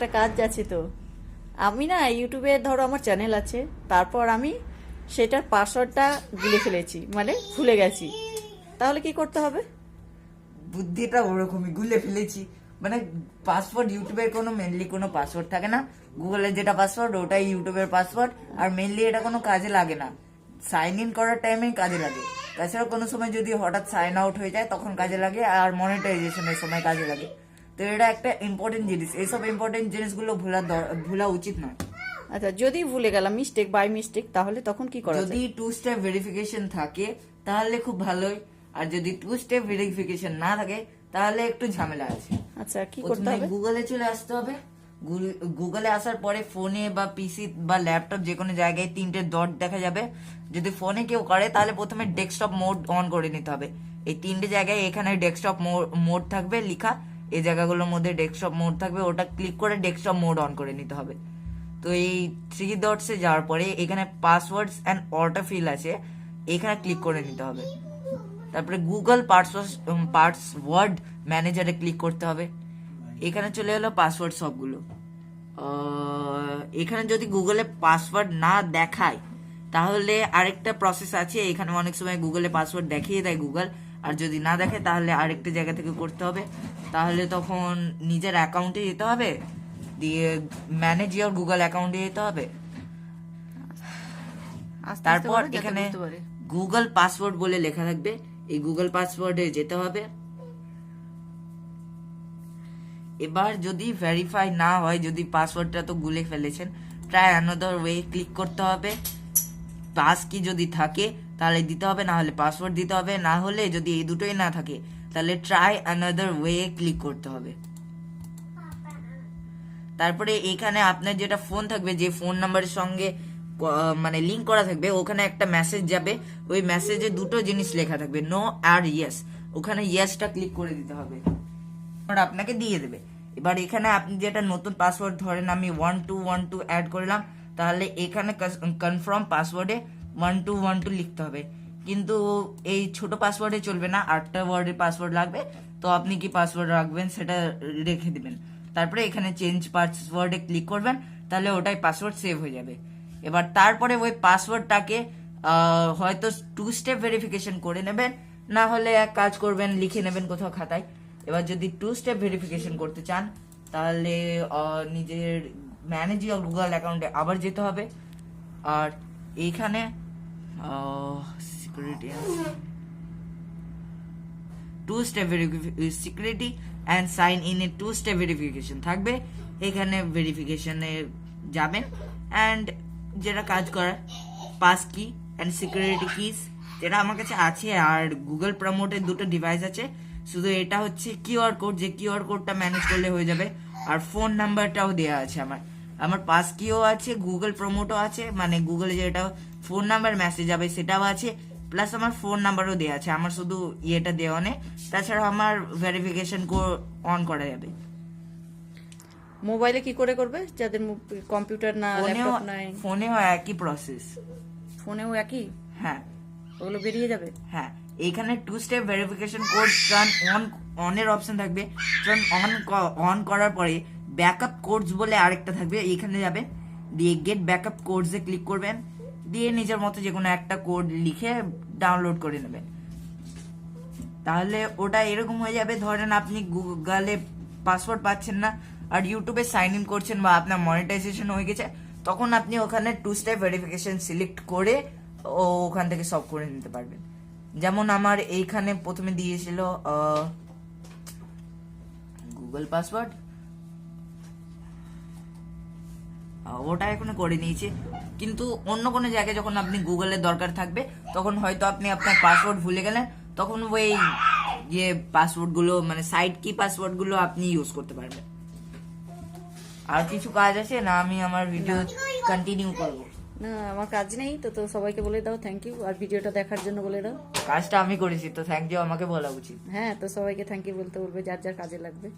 একটা কাজ আছে তো। আমি না ইউটিউবে ধরো আমার চ্যানেল আছে, তারপর আমি সেটার পাসওয়ার্ডটা ভুলে ফেলেছি, মানে ভুলে গেছি, তাহলে কি করতে হবে? বুদ্ধিটা ওরকমই, গুলে ফেলেছি মানে পাসওয়ার্ড, ইউটিউবের কোনো মেনলি কোনো পাসওয়ার্ড থাকে না, গুগলের যেটা পাসওয়ার্ড ওটাই ইউটিউবের পাসওয়ার্ড। আর মেনলি এটা কোনো কাজে লাগে না, সাইন ইন করার টাইমে কাজে লাগে। তাছাড়া কোনো সময় যদি হঠাৎ সাইন আউট হয়ে যায় তখন কাজে লাগে, আর মনিটাইজেশনের সময় কাজে লাগে। তো এটা একটা ইম্পর্টেন্ট জিনিস, এইসব ইম্পর্টেন্ট জিনিসগুলো ভোলা উচিত নয়। আচ্ছা, যদি ভুলে গেলাম মিস্টেক বাই মিস্টেক, তাহলে তখন কি করা যদি যায়? 2 স্টেপ ভেরিফিকেশন থাকে তাহলে খুব ভালোই, আর যদি 2 স্টেপ ভেরিফিকেশন না থাকে তাহলে একটু ঝামেলা আছে। আচ্ছা, কি করতে প্রথমে হবে? গুগলে চলে আসতে হবে। গুগলে আসার পরে ফোনে বা পিসি বা ল্যাপটপ যে কোনো জায়গায় 3টে ডট দেখা যাবে। যদি ফোনে কেউ করে তাহলে প্রথমে ডেস্কটপ মোড অন করে নিতে হবে। এই 3টে জায়গায় এখানে ডেস্কটপ মোড থাকবে লিখা, এই জায়গাগুলোর মধ্যে ডেস্কটপ মোড থাকবে, ওটা ক্লিক করে ডেস্কটপ মোড অন করে নিতে হবে। তো এই 3 ডটসে যাওয়ার পরে এখানে পাসওয়ার্ডস অ্যান্ড অটোফিল আছে, এখানে ক্লিক করে নিতে হবে। তারপরে গুগল পাসওয়ার্ড ম্যানেজারে ক্লিক করতে হবে। এখানে চলে এলো পাসওয়ার্ড সবগুলো। এখানে যদি গুগলে পাসওয়ার্ড না দেখায় তাহলে আরেকটা প্রসেস আছে, এখানে অনেক সময় গুগলে পাসওয়ার্ড দেখিয়ে দেয় গুগল, আর যদি না দেখে তাহলে আরেকটা জায়গা থেকে করতে হবে। তাহলে তখন নিজের অ্যাকাউন্টে যেতে হবে, দিয়ে ম্যানেজ ইওর গুগল অ্যাকাউন্টে যেতে হবে। আস্তে আস্তে তারপর বলো যাতে এখানে বুঝতে পারে। গুগল পাসওয়ার্ড বলে লেখা থাকবে, এই গুগল পাসওয়ার্ডে যেতে হবে। এবার যদি ভেরিফাই না হয়, যদি পাসওয়ার্ডটা তো গুলে ফেলেছেন, ট্রাই অ্যানাদার ওয়ে ক্লিক করতে হবে। পাস কি যদি থাকে তাহলে দিতে হবে, না হলে পাসওয়ার্ড দিতে হবে, না হলে যদি এই দুটোই না থাকে তাহলে ট্রাই অ্যানাদার ওয়ে ক্লিক করতে হবে। তারপরে এখানে আপনার যেটা ফোন থাকবে, যে ফোন নাম্বারের সঙ্গে মানে লিঙ্ক করা থাকবে, ওখানে একটা মেসেজ যাবে, ওই মেসেজে দুটো জিনিস লেখা থাকবে, নো আর ইয়েস। ওখানে ইয়েসটা ক্লিক করে দিতে হবে, আপনাকে দিয়ে দেবে। এবার এখানে আপনি যেটা নতুন পাসওয়ার্ড, ধরেন আমি 1212 অ্যাড করলাম, তাহলে এখানে কনফার্ম পাসওয়ার্ডে 1212 লিখতে হবে। কিন্তু এই ছোট পাসওয়ার্ডে চলবে না, 8টা ওয়ার্ডের পাসওয়ার্ড লাগবে। তো আপনি কি পাসওয়ার্ড রাখবেন সেটা রেখে দিবেন। তারপরে এখানে চেঞ্জ পাসওয়ার্ডে ক্লিক করবেন, তাহলে ওটাই পাসওয়ার্ড সেভ হয়ে যাবে। এবার তারপরে ওই পাসওয়ার্ডটাকে হয়তো 2 স্টেপ ভেরিফিকেশন করে নেবেন, না হলে এক কাজ করবেন, লিখে নেবেন কোথাও খাতায়। এবার যদি 2 স্টেপ ভেরিফিকেশন করতে চান তাহলে নিজের ম্যানেজ ইওর গুগল অ্যাকাউন্টে আবার যেতে হবে। আর এইখানে security 2 step security and sign in এ 2 স্টেপ ভেরিফিকেশন থাকবে, এখানে ভেরিফিকেশনে যাবেন অ্যান্ড যেটা কাজ করার পাস কি অ্যান্ড সিকিউরিটি কিস, যেটা আমার কাছে আছে। আর গুগল প্রমোটের 2টো ডিভাইস আছে, শুধু এটা হচ্ছে কিউআর কোড, যে কিউআর কোডটা ম্যানেজ করলে হয়ে যাবে। আর ফোন নাম্বারটাও দেওয়া আছে আমার পাস কিও আছে, গুগল প্রমোটও আছে, মানে গুগলে যেটা ফোন নাম্বার মেসেজ যাবে সেটাও আছে, প্লাস আমার ফোন নাম্বারও দেওয়া আছে। আমার শুধু ইয়েটা দেওয়া নেই, তাছাড়া আমার ভেরিফিকেশন অন করা যাবে। মোবাইলে কি করে করবে যাদের কম্পিউটার না, ল্যাপটপ নাই? ফোনেও একই প্রসেস। ফোনেও একই? হ্যাঁ ওগুলো বেরিয়ে যাবে? হ্যাঁ, এইখানে 2 স্টেপ ভেরিফিকেশন কোড টার্ন অনের অপশন থাকবে। টার্ন অন করার পরে ব্যাকআপ কোডস বলে আরেকটা থাকবে, এইখানে যাবেন, দিয়ে গেট ব্যাকআপ কোডসে ক্লিক করবেন, দিয়ে নিজের মতো যে কোনো একটা কোড লিখে ডাউনলোড করে নেবেন। তাহলে ওটা এরকম হয়ে যাবে, ধরেন আপনি গুগলে পাসওয়ার্ড পাচ্ছেন না আর ইউটিউবে সাইন ইন করছেন বা আপনার মনিটাইজেশন হয়ে গেছে, তখন আপনি ওখানে 2 স্টেপ ভেরিফিকেশন সিলেক্ট করে ওখান থেকে সব করে নিতে পারবেন। যেমন আমার এইখানে প্রথমে দিয়েছিল গুগল পাসওয়ার্ড, ওটা এখন করে নিয়েছি। কিন্তু অন্য কোনো জায়গায় যখন আপনি গুগলের দরকার থাকবে তখন হয়তো আপনি আপনার পাসওয়ার্ড ভুলে গেলেন, তখন ওই যে পাসওয়ার্ড গুলো, মানে সাইড কি পাসওয়ার্ড গুলো আপনি ইউজ করতে পারবেন। আর কিছু কাজ আছে না, আমি আমার ভিডিও কন্টিনিউ করবো? না, আমার কাজ নেই তো। তো সবাইকে বলে দাও থ্যাংক ইউ, আর ভিডিওটা দেখার জন্য বলে দাও। কাজটা আমি করেছি তো থ্যাংক ইউ আমাকে বলা উচিত। হ্যাঁ, তো সবাইকে থ্যাংক ইউ বলতে বলবে, যার যার কাজে লাগবে।